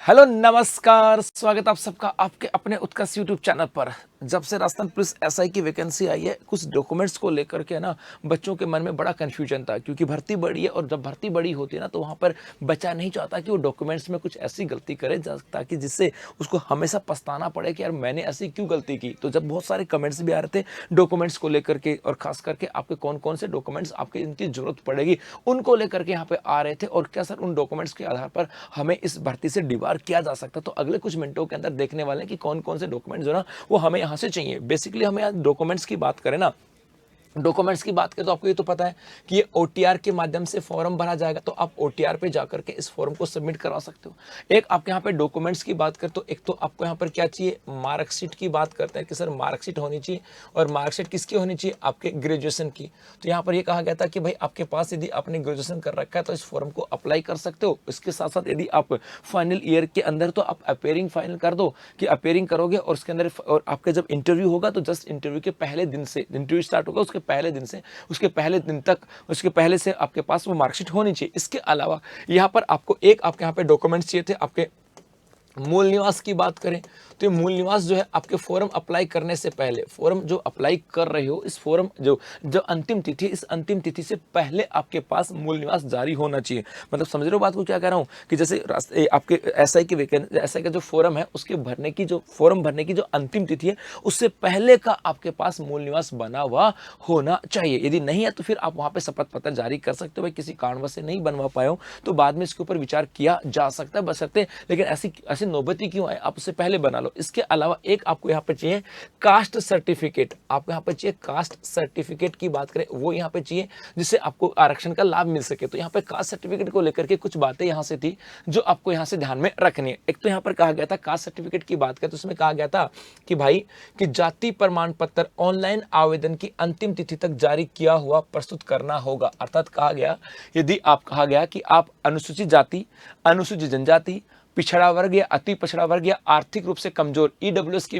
Hello नमस्कार, स्वागत आप सबका आपके अपने उत्कर्ष यूट्यूब चैनल पर। जब से राजस्थान पुलिस एसआई की वैकेंसी आई है, कुछ डॉक्यूमेंट्स को लेकर के ना बच्चों के मन में बड़ा कन्फ्यूजन था, क्योंकि भर्ती बड़ी है और जब भर्ती बड़ी होती है ना तो वहाँ पर बच्चा नहीं चाहता कि वो डॉक्यूमेंट्स में कुछ ऐसी गलती करे ताकि जिससे उसको हमेशा पछताना पड़े कि यार मैंने ऐसी क्यों गलती की। तो जब बहुत सारे कमेंट्स भी आ रहे थे डॉक्यूमेंट्स को लेकर के, और खास करके आपके कौन कौन से डॉक्यूमेंट्स आपके इनकी जरूरत पड़ेगी उनको लेकर के यहाँ पे आ रहे थे, और क्या सर उन डॉक्यूमेंट्स के आधार पर हमें इस भर्ती से डिबार किया जा सकता है। तो अगले कुछ मिनटों के अंदर देखने वाले हैं कि कौन कौन से डॉक्यूमेंट जो ना वो हमें यहाँ से चाहिए। बेसिकली हमें आज डॉक्यूमेंट्स की बात करें ना, डॉक्यूमेंट्स की बात करें तो आपको ये तो पता है कि ये ओटीआर के माध्यम से फॉर्म भरा जाएगा, तो आप ओटीआर पे जाकर के इस फॉर्म को सबमिट करवा सकते हो। एक आपके यहाँ पे डॉक्यूमेंट्स की बात करें तो एक तो आपको यहाँ पर क्या चाहिए, मार्कशीट की बात करते हैं कि सर मार्कशीट होनी चाहिए, और मार्कशीट किसकी होनी चाहिए, आपके ग्रेजुएशन की। तो यहाँ पर ये कहा गया था कि भाई आपके पास यदि आपने ग्रेजुएशन कर रखा है तो इस फॉर्म को अप्लाई कर सकते हो। इसके साथ साथ यदि आप फाइनल ईयर के अंदर तो आप अपेयरिंग फाइनल कर दो कि अपेयरिंग करोगे, और उसके अंदर और आपका जब इंटरव्यू होगा तो जस्ट इंटरव्यू के पहले दिन से, इंटरव्यू स्टार्ट होगा उसके पहले दिन से, उसके पहले दिन तक, उसके पहले से आपके पास वो मार्कशीट होनी चाहिए। इसके अलावा यहाँ पर आपको एक आपके यहाँ पे डॉक्यूमेंट्स चाहिए थे। आपके मूल निवास की बात करें तो ये मूल निवास जो है आपके फॉर्म अप्लाई करने से पहले, फॉर्म जो अप्लाई कर रहे हो इस फॉर्म जो अंतिम तिथि, इस अंतिम तिथि से पहले आपके पास मूल निवास जारी होना चाहिए। मतलब समझ रहे हो बात को क्या कह रहा हूँ कि जैसे आपके एसआई की वैकेंसी, एसआई का जो फॉर्म है उसके भरने की जो फॉर्म भरने की जो अंतिम तिथि है उससे पहले का आपके पास मूल निवास बना हुआ होना चाहिए। यदि नहीं है तो फिर आप वहाँ पे शपथ पत्र जारी कर सकते हो। भाई किसी कारणवश से नहीं बनवा पाए हो तो बाद में इसके ऊपर विचार किया जा सकता है, बशर्ते, लेकिन ऐसी नौबती क्यों आए, आप उससे पहले बना लो। इसके अलावा एक आपको यहाँ पे चाहिए कास्ट सर्टिफिकेट। आपको यहाँ पे चाहिए कास्ट सर्टिफिकेट की बात करें वो यहाँ पे चाहिए जिससे आपको आरक्षण का लाभ मिल सके। तो यहाँ पे कास्ट सर्टिफिकेट को लेकर के कुछ बातें यहाँ से थी जो आपको यहाँ से ध्यान में रखनी है। एक तो यहाँ पर कहा गया था कास्ट सर्टिफिकेट की बात करें तो उसमें कहा गया था कि भाई कि जाति प्रमाण पत्र ऑनलाइन आवेदन की अंतिम तिथि तक जारी किया हुआ प्रस्तुत करना होगा। अर्थात कहा गया यदि आप कहा गया कि आप अनुसूचित जाति, अनुसूचित जनजाति, पिछड़ा वर्ग या अति पिछड़ा वर्ग या आर्थिक रूप से कमजोर ईडब्ल्यूएस के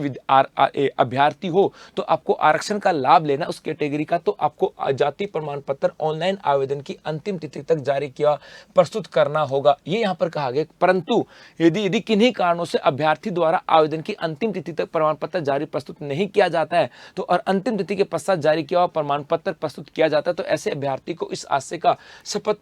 अभ्यर्थी हो तो आपको आरक्षण का लाभ लेना उस कैटेगरी का, तो आपको जाति प्रमाण पत्र ऑनलाइन आवेदन की अंतिम तिथि तक जारी किया प्रस्तुत करना होगा। ये यहाँ पर कहा गया। परंतु यदि किन्हीं कारणों से अभ्यर्थी द्वारा आवेदन की अंतिम तिथि तक प्रमाण पत्र जारी प्रस्तुत नहीं किया जाता है तो और अंतिम तिथि के पश्चात जारी किया हुआ प्रमाण पत्र प्रस्तुत किया जाता है तो ऐसे अभ्यर्थी को इस आशय का शपथ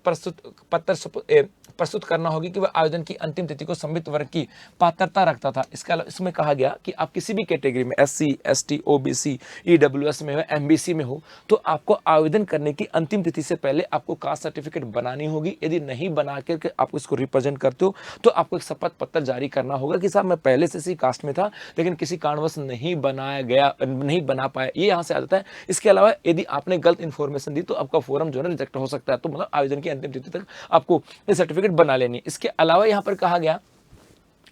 प्रस्तुत करना होगी कि वह आवेदन की अंतिम तिथि को संबंधित वर्ग की पात्रता रखता था। इसके अलावा इसमें कहा गया कि आप किसी भी कैटेगरी में एससी, एसटी, ओबीसी, ईडब्ल्यूएस में हो, एमबीसी में हो तो आपको आवेदन करने की अंतिम तिथि से पहले आपको कास्ट सर्टिफिकेट बनानी होगी। यदि नहीं बना करके आप इसको रिप्रेजेंट करते हो तो आपको एक शपथ पत्र जारी करना होगा कि साहब मैं पहले से इसी कास्ट में था लेकिन किसी कारणवश नहीं बना पाया। ये यहाँ से आ जाता है। इसके अलावा यदि आपने गलत इन्फॉर्मेशन दी तो आपका फॉर्म जो है रिजेक्ट हो सकता है। तो मतलब आवेदन की अंतिम तिथि तक आपको ये सर्टिफिकेट बना लेनी। इसके अलावा यहाँ पर कहा गया,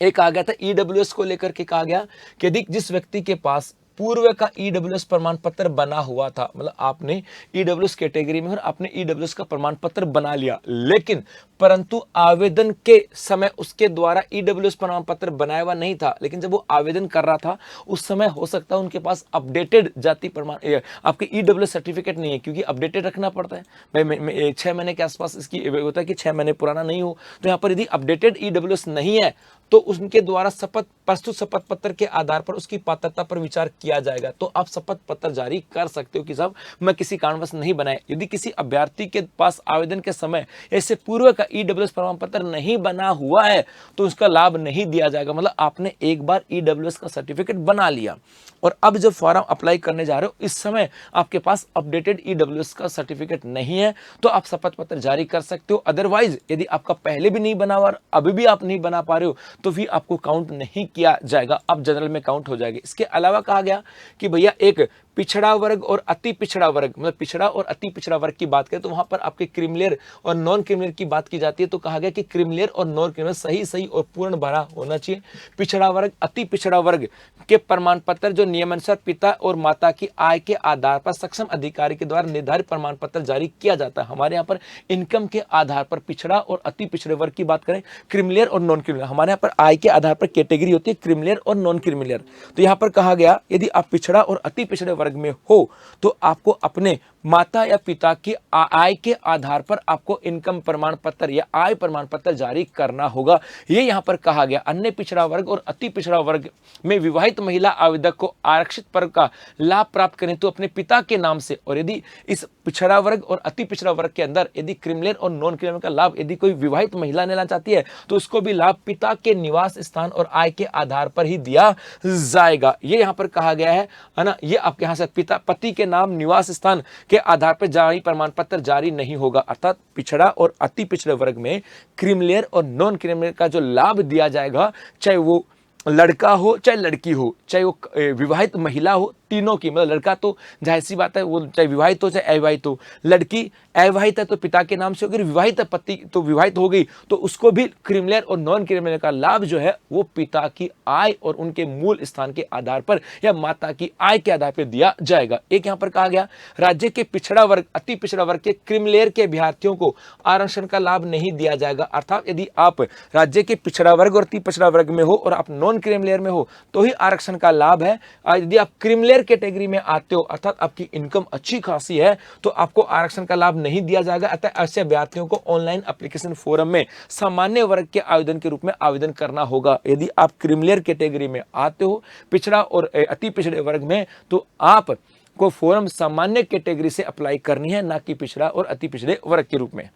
एक आ गया था ईडब्ल्यूएस को लेकर के कहा गया कि यदि जिस व्यक्ति के पास पूर्व का ईडब्ल्यूएस प्रमाण पत्र बना हुआ था, मतलब आपने ईडब्ल्यूएस कैटेगरी में और आपने ईडब्ल्यूएस का प्रमाण पत्र बना लिया, लेकिन परंतु आवेदन के समय उसके द्वारा ईडब्ल्यूएस प्रमाण पत्र बनाया हुआ नहीं था, लेकिन जब वो आवेदन कर रहा था उस समय हो सकता है उनके पास अपडेटेड जाति प्रमाण आपके ईडब्ल्यूएस सर्टिफिकेट नहीं है, क्योंकि अपडेटेड रखना पड़ता है भाई 6 महीने के आसपास इसकी होता है कि 6 महीने पुराना नहीं हो। तो यहाँ पर यदि अपडेटेड ईडब्ल्यूएस नहीं है तो उनके द्वारा प्रस्तुत शपथ पत्र के आधार पर उसकी पात्रता पर विचार किया जाएगा। तो आप शपथ पत्र जारी कर सकते हो कि साहब मैं किसी कारणवश नहीं बनाए। यदि किसी अभ्यर्थी के पास आवेदन के समय ऐसे पूर्व का ईडब्ल्यूएस प्रमाण पत्र नहीं बना हुआ है तो उसका लाभ नहीं दिया जाएगा। मतलब आपने एक बार ईडब्ल्यूएस का सर्टिफिकेट बना लिया और अब जब फॉर्म अप्लाई करने जा रहे हो इस समय आपके पास अपडेटेड ईडब्ल्यूएस का सर्टिफिकेट नहीं है तो आप शपथ पत्र जारी कर सकते हो। अदरवाइज यदि आपका पहले भी नहीं बना हुआ और अभी भी आप नहीं बना पा रहे हो तो फिर आपको काउंट नहीं किया जाएगा, आप जनरल में काउंट हो जाएगी। इसके अलावा कहा गया कि भैया एक पिछड़ा वर्ग और अति पिछड़ा वर्ग, मतलब पिछड़ा और अति पिछड़ा वर्ग की बात करें तो वहां पर आपके क्रीमिलेयर और नॉन क्रीमिलेयर की बात की जाती है। तो कहा गया कि क्रीमिलेयर और नॉन क्रीमिलेयर सही और पूर्ण भरा होना चाहिए। पिछड़ा वर्ग, अति पिछड़ा वर्ग के प्रमाण पत्र जो नियमानुसार पिता और माता की आय के आधार पर सक्षम अधिकारी के द्वारा निर्धारित प्रमाण पत्र जारी किया जाता है। हमारे यहाँ पर इनकम के आधार पर पिछड़ा और अति पिछड़े वर्ग की बात करें, क्रीमिलेयर और नॉन क्रीमिलेयर, हमारे यहाँ पर आय के आधार पर कैटेगरी होती है क्रीमिलेयर और नॉन क्रीमिलेयर। तो यहाँ पर कहा गया यदि आप पिछड़ा और अति पिछड़े वर्ग वर्ग में हो तो आपको अपने माता या पिता की आय के आधार पर आपको इनकम प्रमाण पत्र या आय प्रमाण पत्र जारी करना होगा। ये यहाँ पर कहा गया। अन्य पिछड़ा वर्ग और अति पिछड़ा वर्ग में विवाहित महिला आवेदक को आरक्षित वर्ग का लाभ प्राप्त करें तो अपने पिता के नाम से, और यदि इस पिछड़ा वर्ग और अति पिछड़ा वर्ग के अंदर यदि क्रिमिनल और नॉन क्रिमिनल का लाभ यदि कोई विवाहित महिला लेना चाहती है तो उसको भी लाभ पिता के निवास स्थान और आय के आधार पर ही दिया जाएगा। ये यहाँ पर कहा गया है ना। ये आपके यहाँ से पति के नाम निवास स्थान के आधार पर जारी प्रमाण पत्र जारी नहीं होगा। अर्थात पिछड़ा और अति पिछड़े वर्ग में क्रिमिनल और नॉन क्रिमिनल का जो लाभ दिया जाएगा, चाहे वो लड़का हो चाहे लड़की हो, चाहे वो विवाहित महिला हो, तीनों की, मतलब लड़का तो जाहिर सी बात है वो चाहे विवाहित हो चाहे अविवाहित हो, लड़की अविवाहित है तो पिता के नाम से होगी, विवाहित पति तो विवाहित हो गई तो उसको भी क्रिमिनल और नॉन क्रिमिनल का लाभ जो है वो पिता की आय और उनके मूल स्थान के आधार पर या माता की आय के आधार पर दिया जाएगा। एक यहाँ पर कहा गया राज्य के पिछड़ा वर्ग अति पिछड़ा वर्ग के क्रिमिनल के अभ्यर्थियों को आरक्षण का लाभ नहीं दिया जाएगा। अर्थात यदि आप राज्य के पिछड़ा वर्ग और अति पिछड़ा वर्ग में हो और आप नॉन क्रिमिनल में हो तो ही आरक्षण का लाभ है। यदि आप क्रिमिनल कैटेगरी में आते हो अर्थात आपकी इनकम अच्छी खासी है तो आपको आरक्षण का लाभ नहीं दिया जाएगा। अतः ऐसे अभ्यर्थियों को ऑनलाइन एप्लीकेशन फोरम में सामान्य वर्ग के आवेदन के रूप में आवेदन करना होगा। यदि आप क्रिमिनल कैटेगरी में आते हो पिछड़ा और अति पिछड़े वर्ग में तो आप को फॉर्म सामान्य कैटेगरी से अप्लाई करनी है, ना कि पिछड़ा और अति पिछड़े वर्ग के रूप में।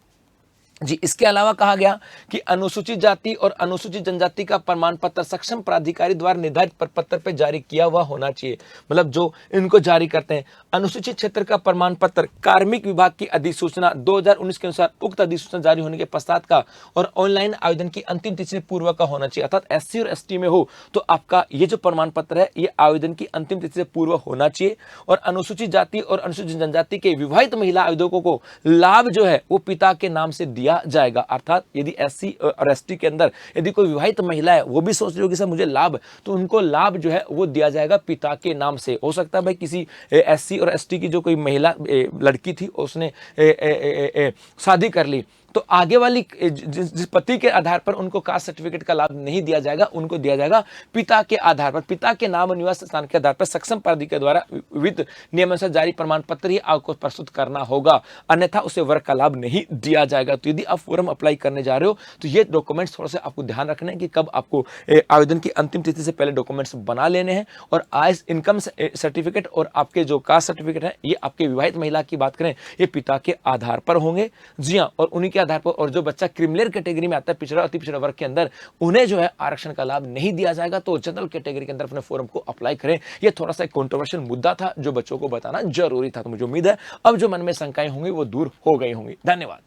जी, इसके अलावा कहा गया कि अनुसूचित जाति और अनुसूचित जनजाति का प्रमाण पत्र सक्षम प्राधिकारी द्वारा निर्धारित प्रपत्र पर जारी किया हुआ होना चाहिए। मतलब जो इनको जारी करते हैं अनुसूचित क्षेत्र का प्रमाण पत्र कार्मिक विभाग की अधिसूचना 2019 के अनुसार उक्त अधिसूचना जारी होने के पश्चात का और ऑनलाइन आवेदन की अंतिम तिथि से पूर्व का होना चाहिए। अर्थात एससी और एसटी में हो तो आपका ये जो प्रमाण पत्र है ये आवेदन की अंतिम तिथि से पूर्व होना चाहिए। और अनुसूचित जाति और अनुसूचित जनजाति के विवाहित महिला आवेदकों को लाभ जो है वो पिता के नाम से दिया जाएगा। अर्थात यदि एससी और एसटी के अंदर यदि कोई विवाहित महिला है वो भी सोच रही होगी सर मुझे लाभ, तो उनको लाभ जो है वो दिया जाएगा पिता के नाम से। हो सकता है भाई किसी एससी और एसटी की जो कोई महिला लड़की थी उसने शादी कर ली तो आगे वाली जिस पति के आधार पर उनको कास्ट सर्टिफिकेट का लाभ नहीं दिया जाएगा, उनको दिया जाएगा पिता के आधार पर, पिता के नाम और निवास स्थान के आधार पर सक्षम प्राधिकारी द्वारा विविध नियमानुसार जारी प्रमाण पत्र ही आपको प्रस्तुत करना होगा, अन्यथा उसे वर्ग का लाभ नहीं दिया जाएगा। तो यदि आप फॉर्म अप्लाई करने जा रहे हो तो ये डॉक्यूमेंट्स थोड़ा सा आपको ध्यान रखना है कि कब आपको आवेदन की अंतिम तिथि से पहले डॉक्यूमेंट्स बना लेने हैं। और आय इनकम सर्टिफिकेट और आपके जो कास्ट सर्टिफिकेट है ये आपके विवाहित महिला की बात करें ये पिता के आधार पर होंगे। जी हाँ, और उन्हीं के आधार पर, और जो बच्चा क्रिमिनल कैटेगरी में आता है पिछड़ा अति पिछड़ा वर्ग के अंदर उन्हें जो है आरक्षण का लाभ नहीं दिया जाएगा। तो जनरल कैटेगरी के अंदर अपने फॉर्म को अप्लाई करें। ये थोड़ा सा एक कंट्रोवर्शियल मुद्दा था जो बच्चों को बताना जरूरी था। तो मुझे उम्मीद है अब जो मन में शंकाएं होंगी वो दूर हो गई होंगी। धन्यवाद।